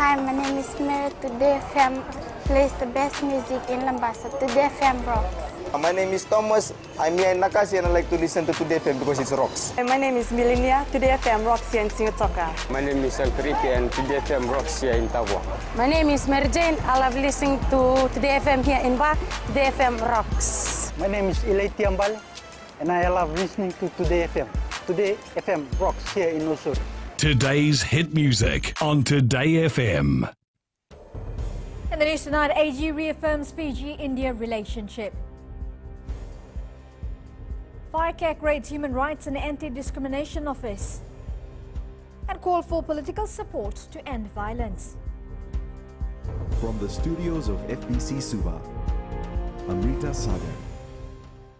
Hi, my name is Mary. Today FM plays the best music in Lambasa. Today FM rocks. My name is Thomas. I'm here in Nakasi and I like to listen to Today FM because it rocks. My name is Milenia. Today FM rocks here in Singapour. My name is Alfriti and Today FM rocks here in Tabwa. My name is Mary Jane. I love listening to Today FM here in Ba. Today FM rocks. My name is Ilaiti Ambal and I love listening to Today FM. Today FM rocks here in Osur. Today's hit music on Today FM. In the news tonight, AG reaffirms Fiji-India relationship. FICAC raids Human Rights and Anti-Discrimination Office. And call for political support to end violence. From the studios of FBC Suva, Amrita Sagar.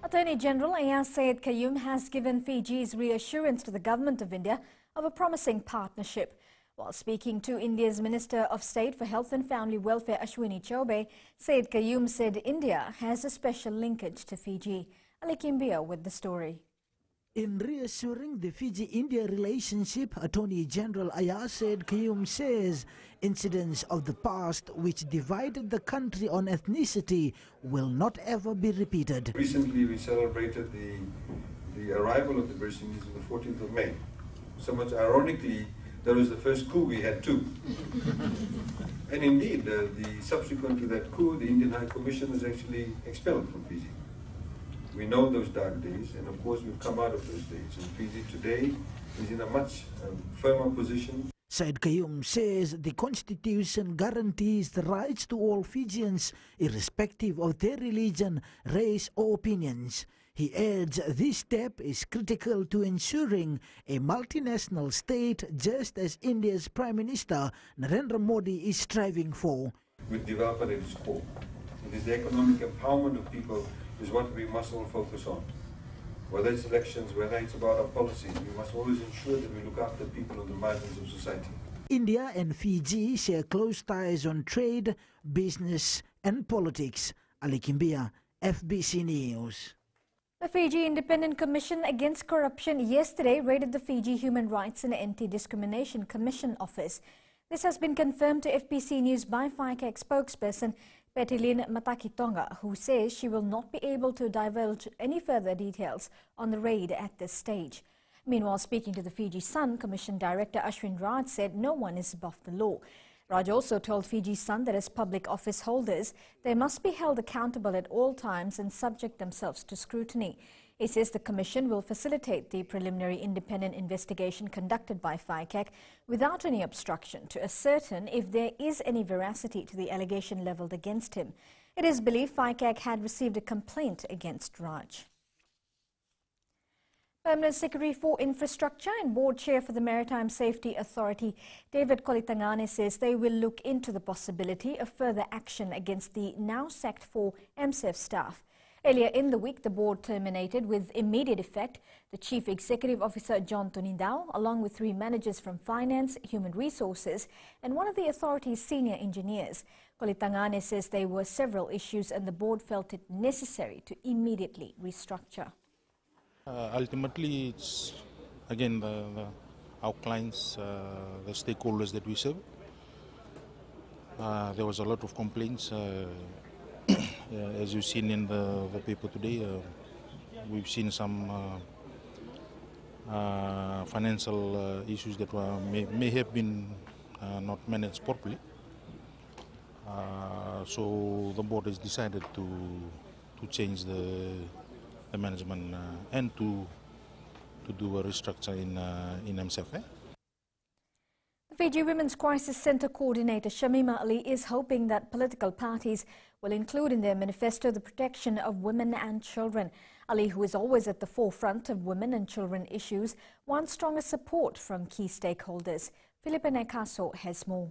Attorney General Ayaz Sayed Qayyum has given Fiji's reassurance to the Government of India of a promising partnership. While speaking to India's Minister of State for Health and Family Welfare Ashwini Choubey, Sayed Qayyum said India has a special linkage to Fiji. Ali Kimbia with the story. In reassuring the Fiji-India relationship, Attorney General Ayaz Sayed Qayyum says incidents of the past which divided the country on ethnicity will not ever be repeated. Recently we celebrated the arrival of the British Indians on the 14th of May. So much ironically, that was the first coup we had too. And indeed, subsequent to that coup, the Indian High Commission was actually expelled from Fiji. We know those dark days, and of course we've come out of those days. And Fiji today is in a much firmer position. Sayed Qayyum says the Constitution guarantees the rights to all Fijians, irrespective of their religion, race or opinions. He adds this step is critical to ensuring a multinational state, just as India's Prime Minister Narendra Modi is striving for. With development at its core, it is the economic empowerment of people is what we must all focus on. Whether it's elections, whether it's about our policies, we must always ensure that we look after people on the margins of society. India and Fiji share close ties on trade, business and politics. Ali Kimbia, FBC News. The Fiji Independent Commission Against Corruption yesterday raided the Fiji Human Rights and Anti-Discrimination Commission office. This has been confirmed to FBC News by FICAC spokesperson Petilin Matakitonga, who says she will not be able to divulge any further details on the raid at this stage. Meanwhile, speaking to the Fiji Sun, Commission Director Ashwin Raj said no one is above the law. Raj also told Fiji Sun that as public office holders, they must be held accountable at all times and subject themselves to scrutiny. He says the Commission will facilitate the preliminary independent investigation conducted by FICAC without any obstruction to ascertain if there is any veracity to the allegation levelled against him. It is believed FICAC had received a complaint against Raj. Permanent Secretary for Infrastructure and Board Chair for the Maritime Safety Authority, David Kolitangane, says they will look into the possibility of further action against the now sacked 4 MSF staff. Earlier in the week, the board terminated with immediate effect the Chief Executive Officer John Tonindao, along with 3 managers from Finance, Human Resources, and one of the authority's senior engineers. Kolitangane says there were several issues and the board felt it necessary to immediately restructure. Ultimately, it's again our clients, the stakeholders that we serve. There was a lot of complaints. As you've seen in the paper today, we've seen some financial issues that may have been not managed properly. So the board has decided to change the management and to do a restructure in MSF. The Fiji Women's Crisis Centre Coordinator Shamima Ali is hoping that political parties will include in their manifesto the protection of women and children. Ali, who is always at the forefront of women and children issues, wants stronger support from key stakeholders. Philippa Nekaso has more.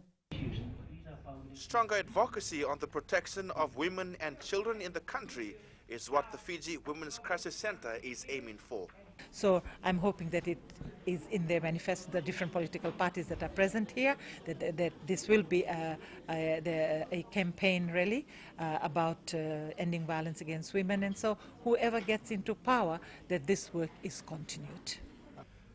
Stronger advocacy on the protection of women and children in the country is what the Fiji Women's Crisis Centre is aiming for. So I'm hoping that it is in their manifesto, the different political parties that are present here, that this will be a campaign really about ending violence against women, and so whoever gets into power, that this work is continued.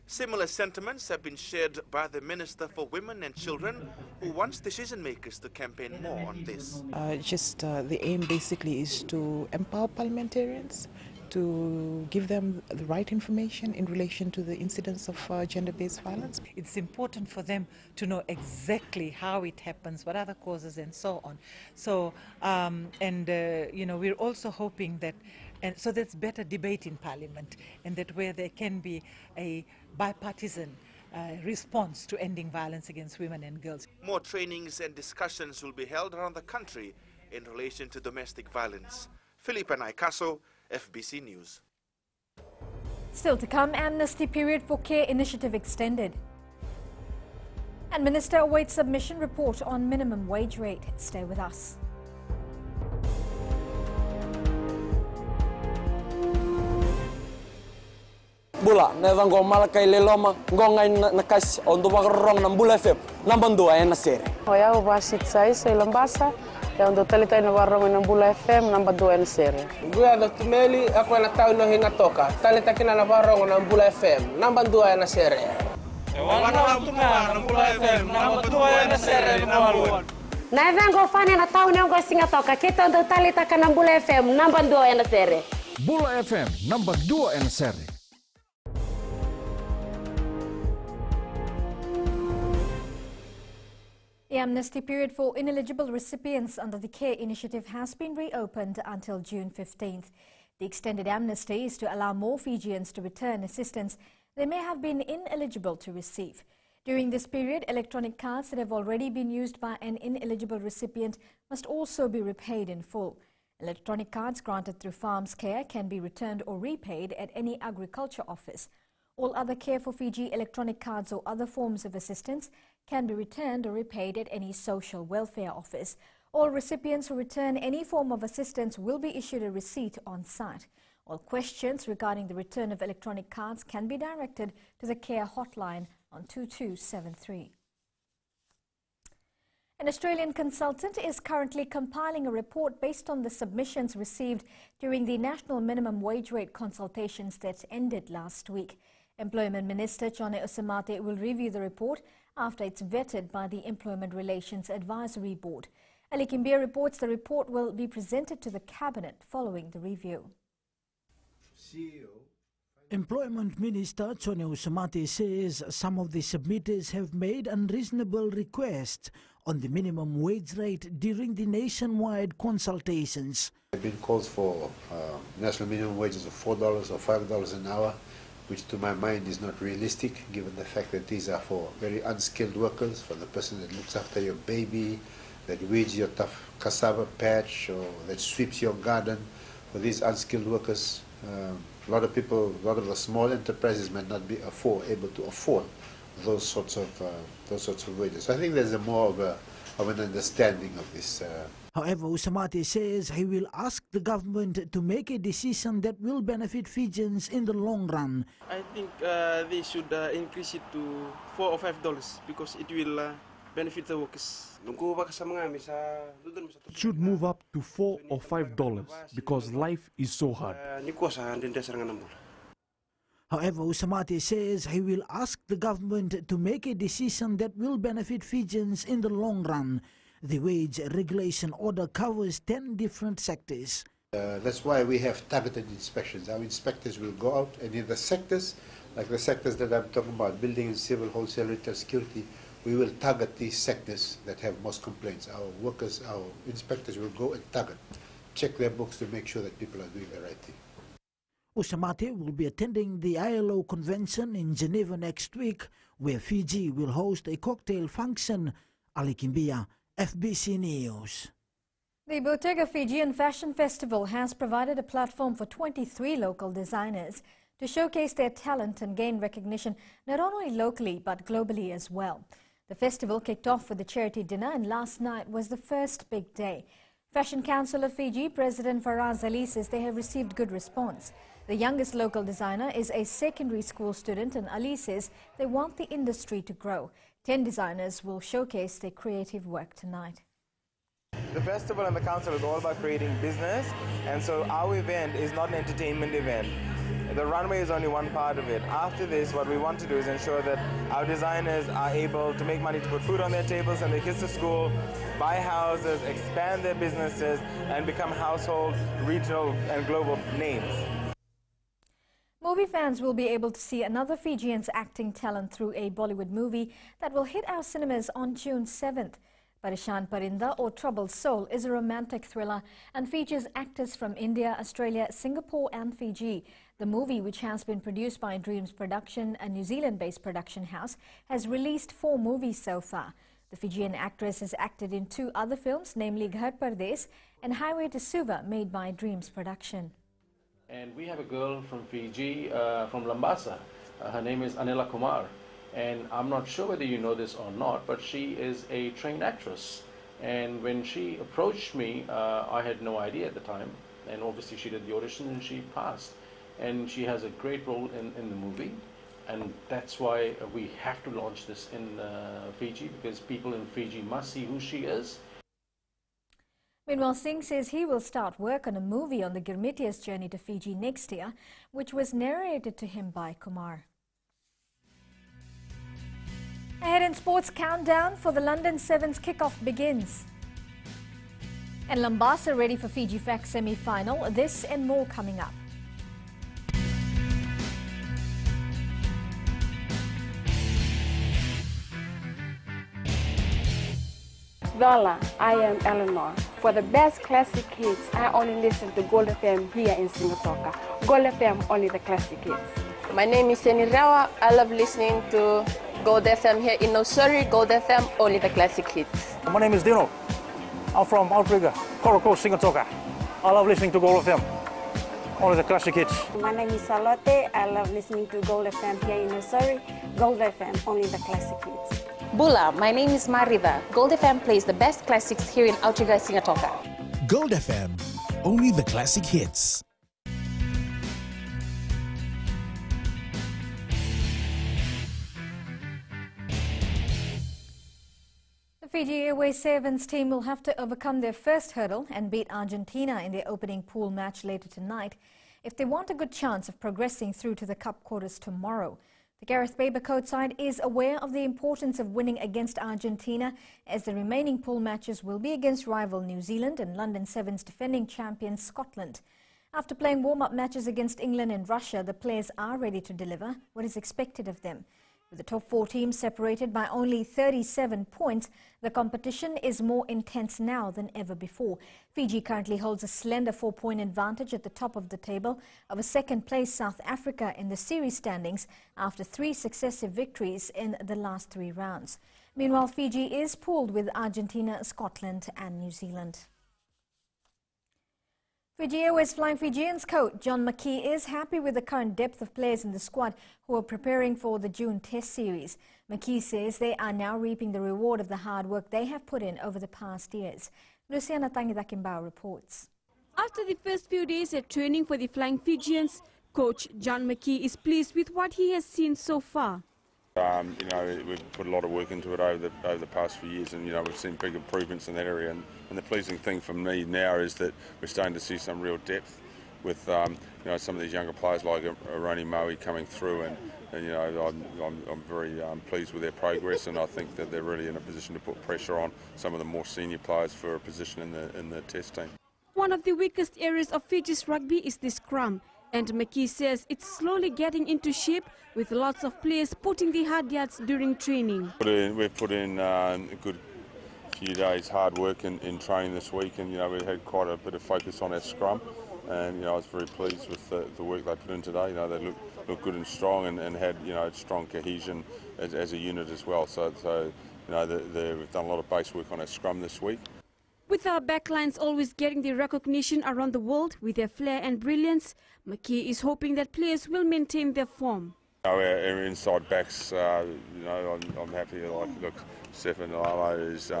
Similar sentiments have been shared by the Minister for Women and Children, who wants decision makers to campaign more on this. The aim basically is to empower parliamentarians, to give them the right information in relation to the incidence of gender-based violence. It's important for them to know exactly how it happens, what are the causes and so on. So, we're also hoping that, and so there's better debate in Parliament, and that where there can be a bipartisan response to ending violence against women and girls. More trainings and discussions will be held around the country in relation to domestic violence. Felipe Naikaso, FBC News. Still to come, amnesty period for care initiative extended. And Minister awaits submission report on minimum wage rate. Stay with us. Bula, nevang gomal kay leloma, ngongai nakas untuk makarong ng Bula FM, nambang dua na sere. Hoya ubasit sai sa Lambasa, ya untuk talita na warong ng Bula FM, nambang dua na sere. Guya Dr. Meli, ako na tao no hinga toka, talita kina na warong ng Bula FM, nambang dua na sere. Wana tunga ng Bula FM, nambang dua na sere namuan. Nevang go fani na tao no go singa toka, kita untuk talita kana Bula FM, nambang dua na sere. Bula FM, nambang dua na sere. The amnesty period for ineligible recipients under the CARE initiative has been reopened until June 15th. The extended amnesty is to allow more Fijians to return assistance they may have been ineligible to receive. During this period, electronic cards that have already been used by an ineligible recipient must also be repaid in full. Electronic cards granted through Farms Care can be returned or repaid at any agriculture office. All other Care for Fiji electronic cards or other forms of assistance can be returned or repaid at any social welfare office. All recipients who return any form of assistance will be issued a receipt on site. All questions regarding the return of electronic cards can be directed to the CARE hotline on 2273. An Australian consultant is currently compiling a report based on the submissions received during the national minimum wage rate consultations that ended last week. Employment Minister Chone Usamate will review the report after it's vetted by the Employment Relations Advisory Board. Ali Kimbia reports the report will be presented to the Cabinet following the review. Employment Minister Chone Usamate says some of the submitters have made unreasonable requests on the minimum wage rate during the nationwide consultations. There have been calls for national minimum wages of $4 or $5 an hour, which to my mind is not realistic, given the fact that these are for very unskilled workers, for the person that looks after your baby, that weeds your tough cassava patch, or that sweeps your garden. For these unskilled workers, a lot of people, a lot of the small enterprises might not be able to afford those sorts of wages. So I think there's more of an understanding of this. However, Usamate says he will ask the government to make a decision that will benefit Fijians in the long run. I think they should increase it to $4 or $5 because it will benefit the workers. It should move up to $4 or $5 because life is so hard. However, Usamate says he will ask the government to make a decision that will benefit Fijians in the long run. The wage regulation order covers 10 different sectors. That's why we have targeted inspections. Our inspectors will go out, and in the sectors, like the sectors that I'm talking about, building and civil, wholesale, retail, security, we will target these sectors that have most complaints. Our workers, our inspectors will go and target, check their books to make sure that people are doing the right thing. Usamate will be attending the ILO convention in Geneva next week, where Fiji will host a cocktail function. Ali Kimbia, FBC News. The Bottega Fijian Fashion Festival has provided a platform for 23 local designers to showcase their talent and gain recognition not only locally but globally as well. The festival kicked off with a charity dinner, and last night was the first big day. Fashion Council of Fiji President Faraz Ali says they have received good response. The youngest local designer is a secondary school student, and Ali says they want the industry to grow. 10 designers will showcase their creative work tonight. The festival and the council is all about creating business, and so our event is not an entertainment event. the runway is only one part of it. After this, what we want to do is ensure that our designers are able to make money to put food on their tables, send their kids to school, buy houses, expand their businesses, and become household, regional, and global names. Movie fans will be able to see another Fijian's acting talent through a Bollywood movie that will hit our cinemas on June 7th. Parishan Parinda or Troubled Soul is a romantic thriller and features actors from India, Australia, Singapore and Fiji. The movie, which has been produced by Dreams Production, a New Zealand-based production house, has released 4 movies so far. The Fijian actress has acted in 2 other films, namely Ghar Pardes and Highway to Suva, made by Dreams Production. And we have a girl from Fiji, from Lambasa. Her name is Anila Kumar. And I'm not sure whether you know this or not, but she is a trained actress. And when she approached me, I had no idea at the time. And obviously she did the audition and she passed. And she has a great role in the movie. And that's why we have to launch this in Fiji, because people in Fiji must see who she is. Meanwhile, Singh says he will start work on a movie on the Girmitia's journey to Fiji next year, which was narrated to him by Kumar. Ahead in sports, countdown for the London Sevens kickoff begins. And Lambasa ready for Fiji Fact semi-final. This and more coming up. Lola, I am Eleanor. For the best classic hits, I only listen to Gold FM here in Singatoka. Gold FM, only the classic hits. My name is Seni Rawa. I love listening to Gold FM here in Nosuri. Gold FM, only the classic hits. My name is Dino. I'm from Outrigger, Koroko, Singatoka. I love listening to Gold FM, only the classic hits. My name is Salote. I love listening to Gold FM here in Nosuri. Gold FM, only the classic hits. Bula, my name is Marida. Gold FM plays the best classics here in Outrigger, Singatoka. Gold FM, only the classic hits. The Fiji Airways Sevens team will have to overcome their first hurdle and beat Argentina in their opening pool match later tonight if they want a good chance of progressing through to the Cup quarters tomorrow. The Gareth Baber coach side is aware of the importance of winning against Argentina, as the remaining pool matches will be against rival New Zealand and London Sevens defending champions Scotland. After playing warm-up matches against England and Russia, the players are ready to deliver what is expected of them. With the top 4 teams separated by only 37 points, the competition is more intense now than ever before. Fiji currently holds a slender 4-point advantage at the top of the table over second-place South Africa in the series standings after 3 successive victories in the last 3 rounds. Meanwhile, Fiji is pooled with Argentina, Scotland and New Zealand. Fiji Airways Flying Fijians coach John McKee is happy with the current depth of players in the squad who are preparing for the June Test series. McKee says they are now reaping the reward of the hard work they have put in over the past years. Luciana Tangidakimbao reports. After the first few days at training for the Flying Fijians, coach John McKee is pleased with what he has seen so far. We've put a lot of work into it over the past few years, and we've seen big improvements in that area. And the pleasing thing for me now is that we're starting to see some real depth with some of these younger players like Aroni Maui coming through, and I'm very pleased with their progress, and I think that they're really in a position to put pressure on some of the more senior players for a position in the Test team. One of the weakest areas of Fiji's rugby is the scrum. And McKee says it's slowly getting into shape with lots of players putting the hard yards during training. We've put in a good few days hard work in training this week, and we had quite a bit of focus on our scrum, and I was very pleased with the work they put in today. They looked good and strong, and had strong cohesion as a unit as well. So we've done a lot of base work on our scrum this week. With our backlines always getting the recognition around the world with their flair and brilliance, McKee is hoping that players will maintain their form. Our inside backs, I'm happy. Look, Stefan Lalo is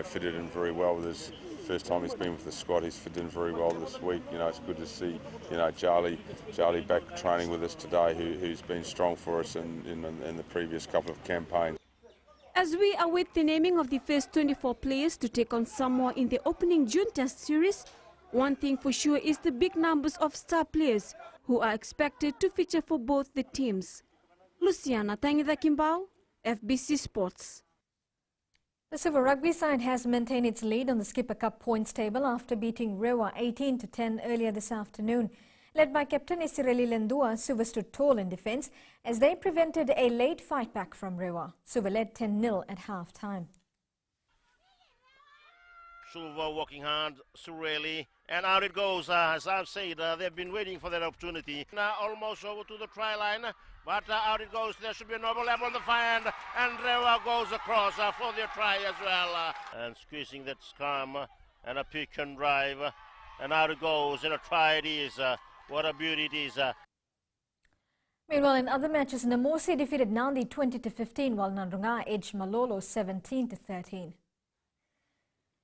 fitted in very well with his first time he's been with the squad. He's fitted in very well this week. It's good to see Charlie back training with us today, who's been strong for us in the previous couple of campaigns. As we await the naming of the first 24 players to take on Samoa in the opening June Test series, One thing for sure is the big numbers of star players who are expected to feature for both the teams. Luciana Tangitha-Kimbao, FBC Sports. The Super Rugby side has maintained its lead on the Skipper Cup points table after beating Rewa 18-10 earlier this afternoon. Led by captain Isireli Lendua, Suva stood tall in defence as they prevented a late fight back from Rewa. Suva led 10-0 at half-time. Suva working hard, Sureli, and out it goes. As I've said, they've been waiting for that opportunity. Now almost over to the try line, but out it goes. There should be a noble level on the far end, and Rewa goes across for their try as well. And squeezing that scrum, and a pick and drive, and out it goes, and a try it is. What a beauty it is. Meanwhile, in other matches, Namosi defeated Nandi 20-15, while Nandrunga edged Malolo 17-13.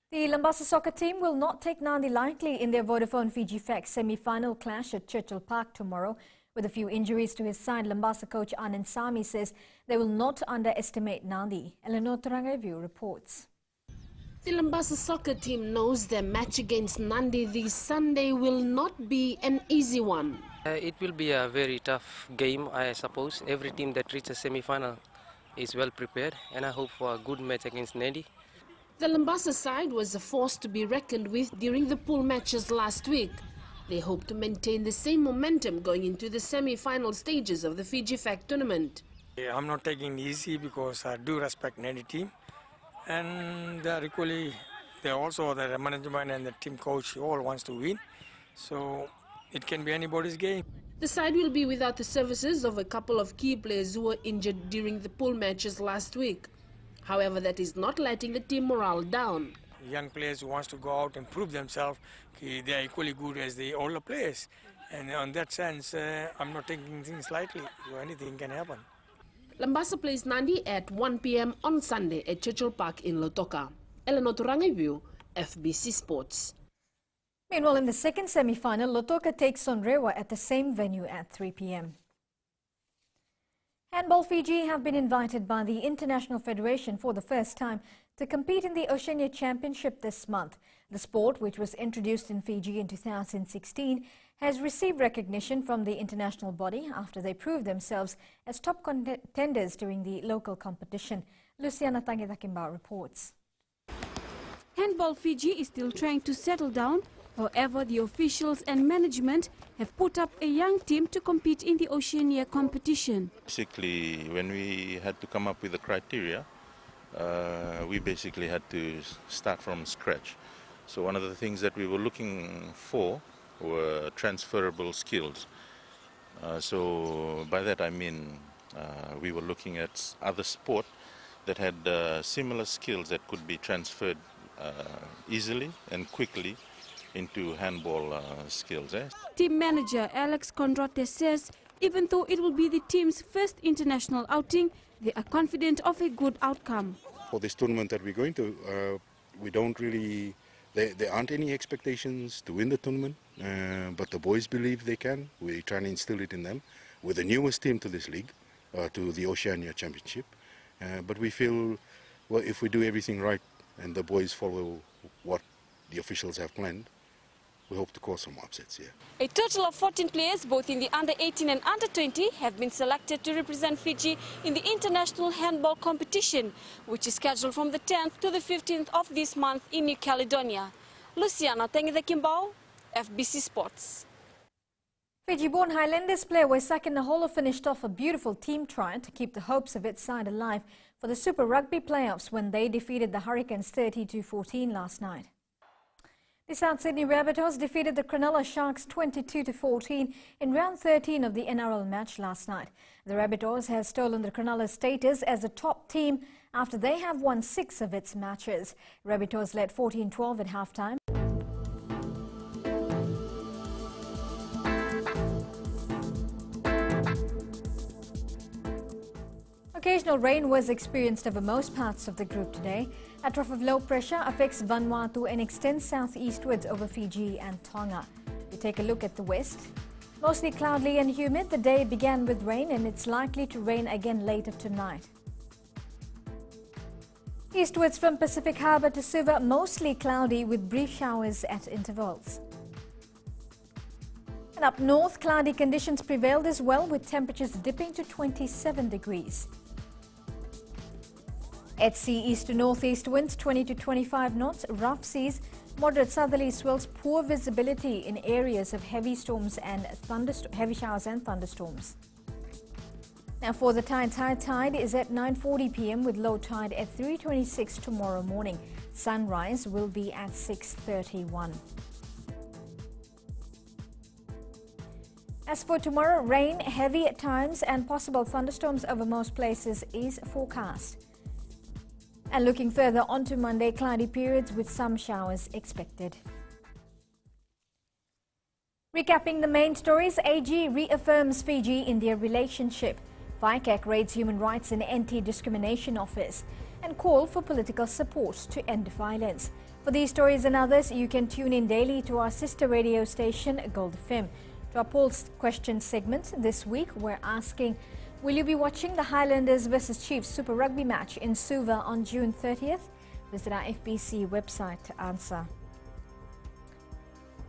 The Lambasa soccer team will not take Nandi lightly in their Vodafone Fiji Fax semi-final clash at Churchill Park tomorrow. With a few injuries to his side, Lambasa coach Anand Sami says they will not underestimate Nandi. Eleanor Tarangavu reports. The Lambasa soccer team knows their match against Nandi this Sunday will not be an easy one. It will be a very tough game, I suppose. Every team that reaches semi-final is well prepared, and I hope for a good match against Nandi. The Lambasa side was a force to be reckoned with during the pool matches last week. They hope to maintain the same momentum going into the semi-final stages of the Fiji Fac tournament. I'm not taking it easy because I do respect Nandi team, and they're equally, they're also the management and the team coach all wants to win, so it can be anybody's game. The side will be without the services of a couple of key players who were injured during the pool matches last week. However, that is not letting the team morale down. Young players who wants to go out and prove themselves, they are equally good as the older players. And in that sense, I'm not taking things lightly, so anything can happen. Lambasa plays Nandi at 1 p.m. on Sunday at Churchill Park in Lautoka. Eleanor Tarangavu, FBC Sports. Meanwhile, in the second semi-final, Lautoka takes on Rewa at the same venue at 3 p.m. Handball Fiji have been invited by the International Federation for the first time to compete in the Oceania Championship this month. The sport, which was introduced in Fiji in 2016, has received recognition from the international body after they proved themselves as top contenders during the local competition. Luciana Tangitha-Kimbao reports. Handball Fiji is still trying to settle down. However, the officials and management have put up a young team to compete in the Oceania competition. Basically, when we had to come up with the criteria, we basically had to start from scratch. So one of the things that we were looking for were transferable skills. So by that I mean we were looking at other sport that had similar skills that could be transferred easily and quickly into handball skills. Team manager Alex Conrote says even though it will be the team's first international outing, they are confident of a good outcome. For this tournament that we're going to, we don't really, there aren't any expectations to win the tournament, but the boys believe they can. We're trying to instill it in them. We're the newest team to this league, to the Oceania Championship, but we feel, well, if we do everything right and the boys follow what the officials have planned, we hope to cause some upsets here. A total of 14 players, both in the under-18 and under-20, have been selected to represent Fiji in the international handball competition, which is scheduled from the 10th to the 15th of this month in New Caledonia. Luciana Tangitha-Kimbao, FBC Sports. Fiji-born Highlanders player Waisake Naholo finished off a beautiful team try to keep the hopes of its side alive for the Super Rugby playoffs when they defeated the Hurricanes 30-14 last night. The South Sydney Rabbitohs defeated the Cronulla Sharks 22-14 in round 13 of the NRL match last night. The Rabbitohs has stolen the Cronulla's status as a top team after they have won 6 of its matches. Rabbitohs led 14-12 at halftime. Occasional rain was experienced over most parts of the group today. A trough of low pressure affects Vanuatu and extends southeastwards over Fiji and Tonga. We take a look at the west. Mostly cloudy and humid. The day began with rain and it's likely to rain again later tonight. Eastwards from Pacific Harbour to Suva, mostly cloudy with brief showers at intervals. And up north, cloudy conditions prevailed as well, with temperatures dipping to 27 degrees. At sea, east to northeast winds 20 to 25 knots, rough seas, moderate southerly swells, poor visibility in areas of heavy storms and heavy showers and thunderstorms. Now for the tides, high tide is at 9:40 p.m. with low tide at 3:26 tomorrow morning. Sunrise will be at 6:31. As for tomorrow, rain, heavy at times and possible thunderstorms over most places is forecast. And looking further onto Monday, cloudy periods with some showers expected. Recapping the main stories, AG reaffirms Fiji-India relationship. FICAC raids Human Rights and Anti-Discrimination Office and call for political support to end violence. For these stories and others, you can tune in daily to our sister radio station, Gold FM. To our polls question segment this week, we're asking, will you be watching the Highlanders vs Chiefs Super Rugby match in Suva on June 30th? Visit our FBC website to answer.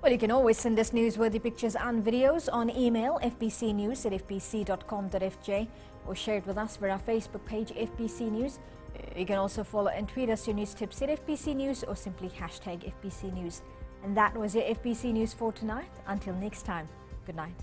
Well, you can always send us newsworthy pictures and videos on email fbcnews@fbc.com.fj or share it with us via our Facebook page FBC News. You can also follow and tweet us your news tips at FBC News or simply hashtag FBC News. And that was your FBC News for tonight. Until next time, good night.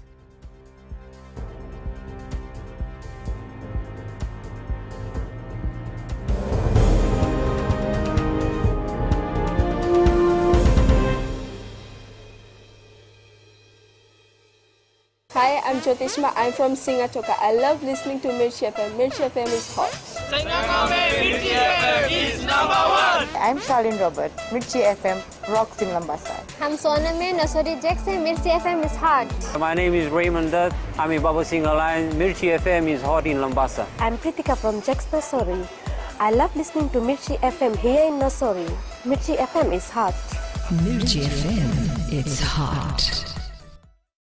Hi, I'm Jyotishma. I'm from Singatoka. I love listening to Mirchi FM. Mirchi FM is hot. Mirchi FM is #1. I'm Charlene Robert. Mirchi FM rocks in Lambasa. I'm Sonami Nasori Jackson. Mirchi FM is hot. My name is Raymond Dutt. I'm in Baba Singh Alliance. Mirchi FM is hot in Lambasa. I'm Pritika from Jax Nasori. I love listening to Mirchi FM here in Nasori. Mirchi FM is hot. Mirchi FM, it's hot.